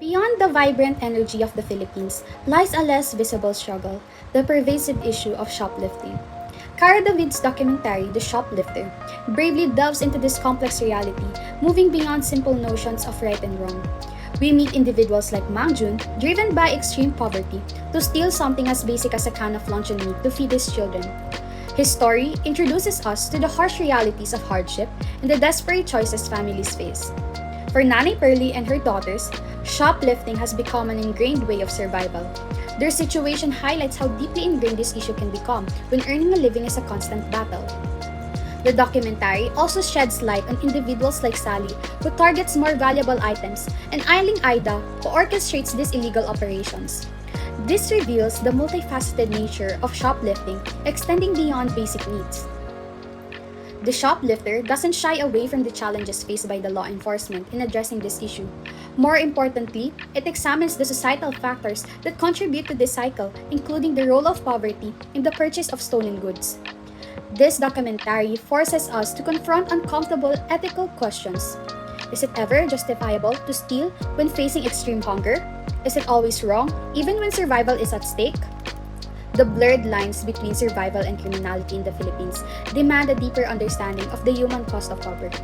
Beyond the vibrant energy of the Philippines lies a less visible struggle, the pervasive issue of shoplifting. Cara David's documentary, The Shoplifter, bravely delves into this complex reality, moving beyond simple notions of right and wrong. We meet individuals like Mang Jun, driven by extreme poverty, to steal something as basic as a can of luncheon meat to feed his children. His story introduces us to the harsh realities of hardship and the desperate choices families face. For Nanay Pearly and her daughters, shoplifting has become an ingrained way of survival. Their situation highlights how deeply ingrained this issue can become when earning a living is a constant battle. The documentary also sheds light on individuals like Sally, who targets more valuable items, and Eileen Ida, who orchestrates these illegal operations. This reveals the multifaceted nature of shoplifting, extending beyond basic needs. The shoplifter doesn't shy away from the challenges faced by the law enforcement in addressing this issue. More importantly, it examines the societal factors that contribute to this cycle, including the role of poverty in the purchase of stolen goods. This documentary forces us to confront uncomfortable ethical questions. Is it ever justifiable to steal when facing extreme hunger? Is it always wrong, even when survival is at stake? The blurred lines between survival and criminality in the Philippines demand a deeper understanding of the human cost of poverty.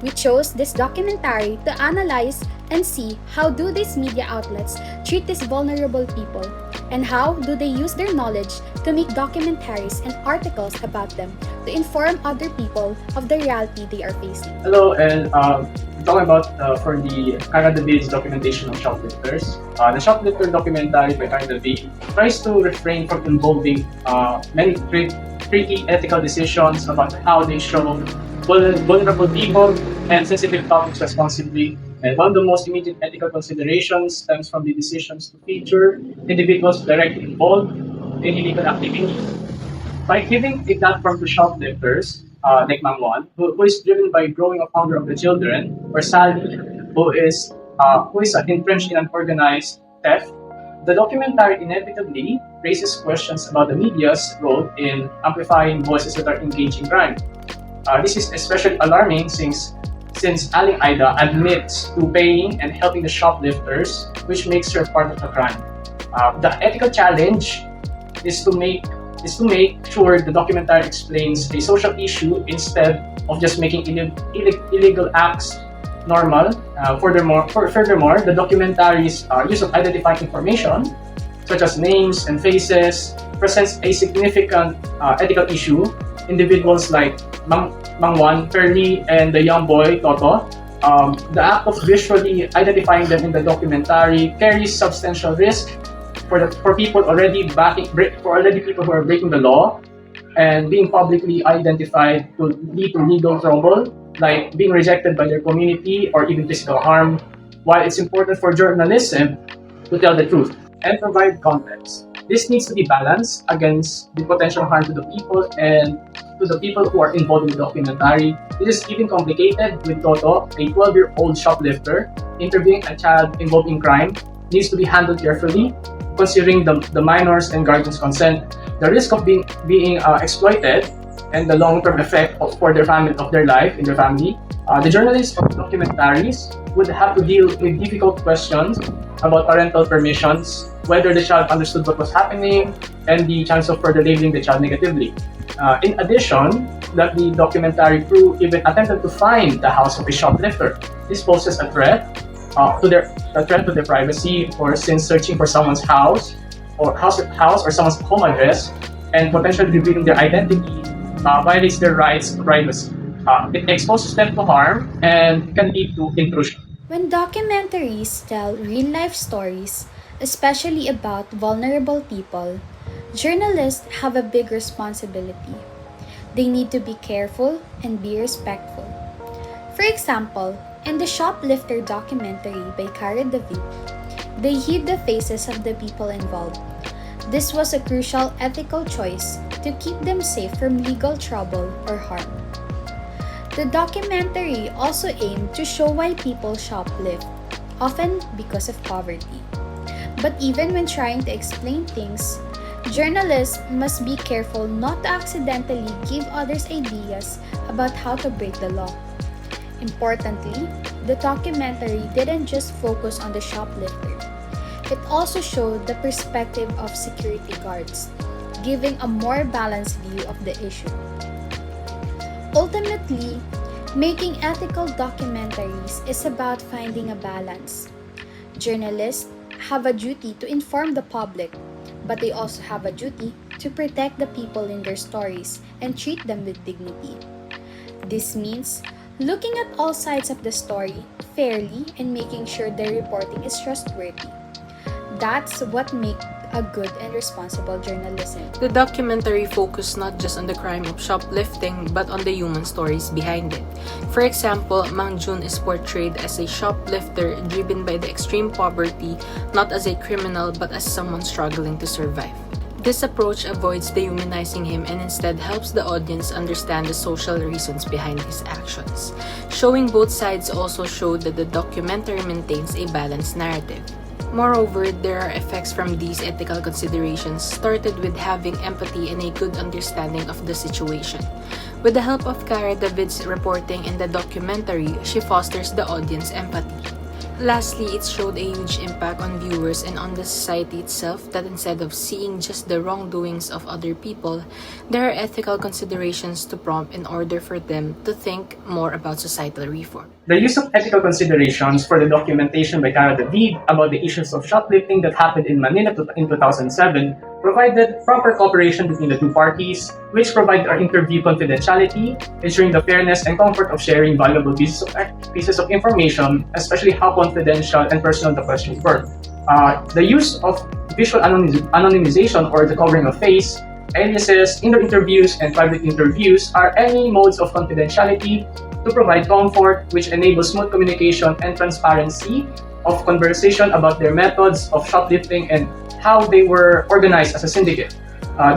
We chose this documentary to analyze and see how do these media outlets treat these vulnerable people, and how do they use their knowledge to make documentaries and articles about them to inform other people of the reality they are facing. Hello, and we're talking about for the Cara David's documentation of shoplifters. The shoplifter documentary by Cara David tries to refrain from involving many tricky ethical decisions about how they show vulnerable people and sensitive topics responsibly. And one of the most immediate ethical considerations stems from the decisions to feature individuals directly involved in illegal activities. By giving a platform to shoplifters, like Mang Juan, who is driven by growing of hunger of the children, or Sally, who is entrenched in an organized theft, the documentary inevitably raises questions about the media's role in amplifying voices that are engaged in crime. This is especially alarming since Aling Ida admits to paying and helping the shoplifters, which makes her part of the crime. The ethical challenge is to make sure the documentary explains a social issue instead of just making illegal acts normal. Furthermore, the documentary's use of identifying information, such as names and faces, presents a significant ethical issue. Individuals like Mang Juan, Pearly, and the young boy, Toto. The act of visually identifying them in the documentary carries substantial risk for people people who are breaking the law, and being publicly identified could lead to legal trouble, like being rejected by their community or even physical harm. While it's important for journalism to tell the truth and provide context, this needs to be balanced against the potential harm to the people and to the people who are involved in the documentary. This is even complicated with Toto, a 12-year-old shoplifter, interviewing a child involved in crime needs to be handled carefully, considering the minors and guardians' consent, the risk of being exploited, and the long-term effect for their family of their life in their family. The journalists of documentaries would have to deal with difficult questions about parental permissions, whether the child understood what was happening, and the chance of further labeling the child negatively. In addition, that the documentary crew even attempted to find the house of a shoplifter. This poses a threat to their privacy, or since searching for someone's house or someone's home address and potentially revealing their identity violates their rights to privacy. It exposes them to harm and can lead to intrusion. When documentaries tell real-life stories, especially about vulnerable people, journalists have a big responsibility. They need to be careful and be respectful. For example, in the Shoplifter documentary by Cara David, they hid the faces of the people involved. This was a crucial ethical choice to keep them safe from legal trouble or harm. The documentary also aimed to show why people shoplift, often because of poverty. But even when trying to explain things, journalists must be careful not to accidentally give others ideas about how to break the law. Importantly, the documentary didn't just focus on the shoplifter. It also showed the perspective of security guards, giving a more balanced view of the issue. Ultimately, making ethical documentaries is about finding a balance. Journalists have a duty to inform the public, but they also have a duty to protect the people in their stories and treat them with dignity. This means looking at all sides of the story fairly and making sure their reporting is trustworthy. That's what makes a good and responsible journalism. The documentary focused not just on the crime of shoplifting but on the human stories behind it. For example, Mang Jun is portrayed as a shoplifter driven by the extreme poverty, not as a criminal but as someone struggling to survive. This approach avoids dehumanizing him and instead helps the audience understand the social reasons behind his actions. Showing both sides also showed that the documentary maintains a balanced narrative. Moreover, there are effects from these ethical considerations, started with having empathy and a good understanding of the situation. With the help of Cara David's reporting in the documentary, she fosters the audience empathy. Lastly, it showed a huge impact on viewers and on the society itself that instead of seeing just the wrongdoings of other people, there are ethical considerations to prompt in order for them to think more about societal reform. The use of ethical considerations for the documentation by Cara David about the issues of shoplifting that happened in Manila in 2007 provided proper cooperation between the two parties, which provided our interview confidentiality, ensuring the fairness and comfort of sharing valuable pieces of information, especially how confidential and personal the questions were. The use of visual anonymization or the covering of face, aliases, indoor interviews, and private interviews are any modes of confidentiality to provide comfort, which enables smooth communication and transparency of conversation about their methods of shoplifting and how they were organized as a syndicate.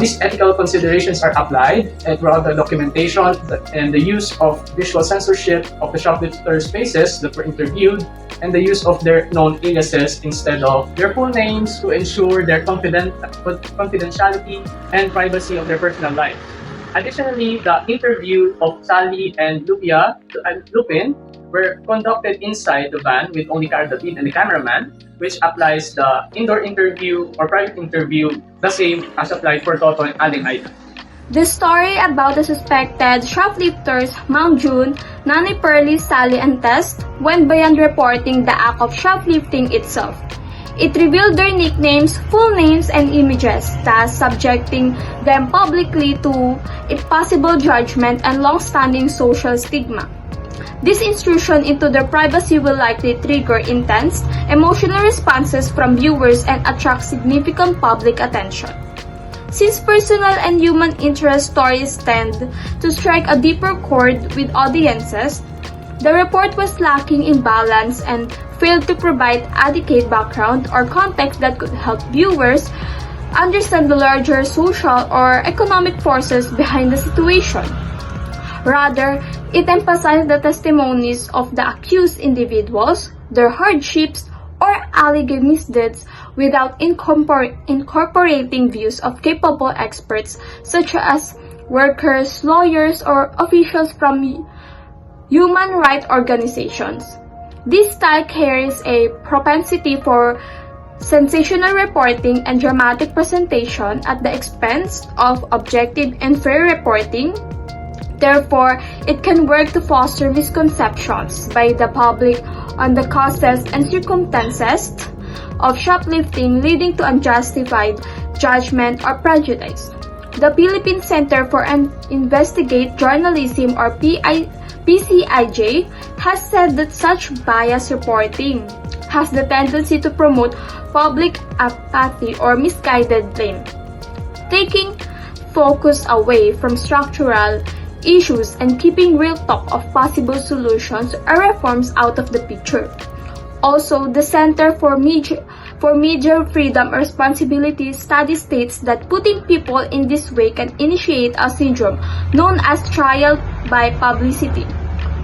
These ethical considerations are applied throughout the documentation and the use of visual censorship of the shoplifters' faces that were interviewed and the use of their known aliases instead of their full names to ensure their confidentiality and privacy of their personal life. Additionally, the interview of Sally and Lupin were conducted inside the van with only Cara David and the cameraman, which applies the indoor interview or private interview the same as applied for Toto and Aling Aida. The story about the suspected shoplifters Mang Jun, Nanay Pearly, Sally, and Tess went beyond reporting the act of shoplifting itself. It revealed their nicknames, full names, and images, thus subjecting them publicly to impossible judgment and long-standing social stigma. This intrusion into their privacy will likely trigger intense, emotional responses from viewers and attract significant public attention. Since personal and human interest stories tend to strike a deeper chord with audiences, the report was lacking in balance and failed to provide adequate background or context that could help viewers understand the larger social or economic forces behind the situation. Rather, it emphasized the testimonies of the accused individuals, their hardships, or alleged misdeeds without incorporating views of capable experts such as workers, lawyers, or officials from human rights organizations. This style carries a propensity for sensational reporting and dramatic presentation at the expense of objective and fair reporting. Therefore, it can work to foster misconceptions by the public on the causes and circumstances of shoplifting, leading to unjustified judgment or prejudice. The Philippine Center for Investigate Journalism or PCIJ has said that such bias reporting has the tendency to promote public apathy or misguided blame, taking focus away from structural issues and keeping real talk of possible solutions or reforms out of the picture. Also, the Center for Media Freedom and Responsibility study states that putting people in this way can initiate a syndrome known as trial by publicity,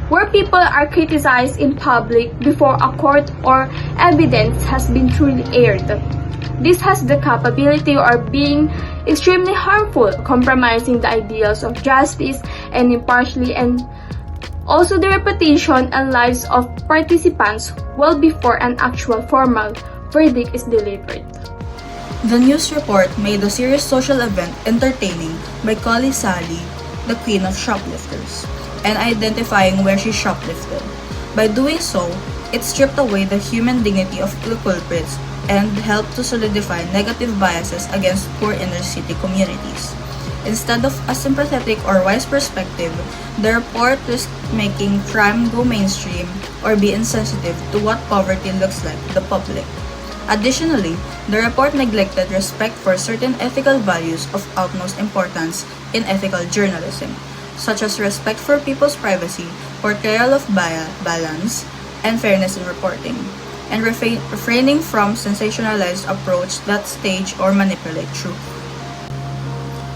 where people are criticized in public before a court or evidence has been truly aired. This has the capability of being extremely harmful, compromising the ideals of justice and impartiality, and also the reputation and lives of participants well before an actual formal verdict is delivered. The news report made the serious social event entertaining by calling Sally the queen of shoplifters and identifying where she shoplifted. By doing so, it stripped away the human dignity of the culprits and helped to solidify negative biases against poor inner-city communities. Instead of a sympathetic or wise perspective, the report risked making crime go mainstream or be insensitive to what poverty looks like to the public. Additionally, the report neglected respect for certain ethical values of utmost importance in ethical journalism, such as respect for people's privacy, portrayal of balance, and fairness in reporting, and refraining from sensationalized approach that stage or manipulate truth.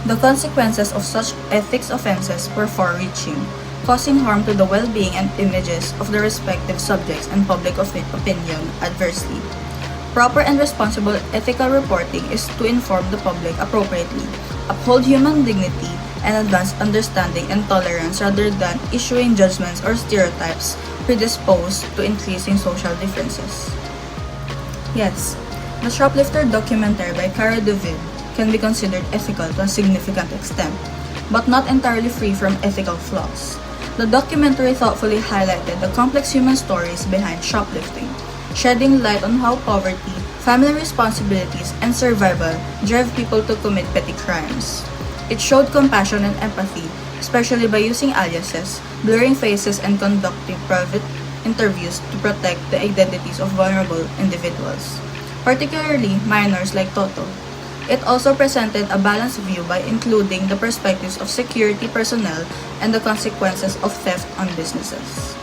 The consequences of such ethics offenses were far-reaching, causing harm to the well-being and images of the respective subjects and public opinion adversely. Proper and responsible ethical reporting is to inform the public appropriately, uphold human dignity, and advance understanding and tolerance rather than issuing judgments or stereotypes predisposed to increasing social differences. Yes, the Shoplifter documentary by Cara Delevingne can be considered ethical to a significant extent, but not entirely free from ethical flaws. The documentary thoughtfully highlighted the complex human stories behind shoplifting, shedding light on how poverty, family responsibilities, and survival drive people to commit petty crimes. It showed compassion and empathy, especially by using aliases, blurring faces, and conducting private interviews to protect the identities of vulnerable individuals, particularly minors like Toto. It also presented a balanced view by including the perspectives of security personnel and the consequences of theft on businesses.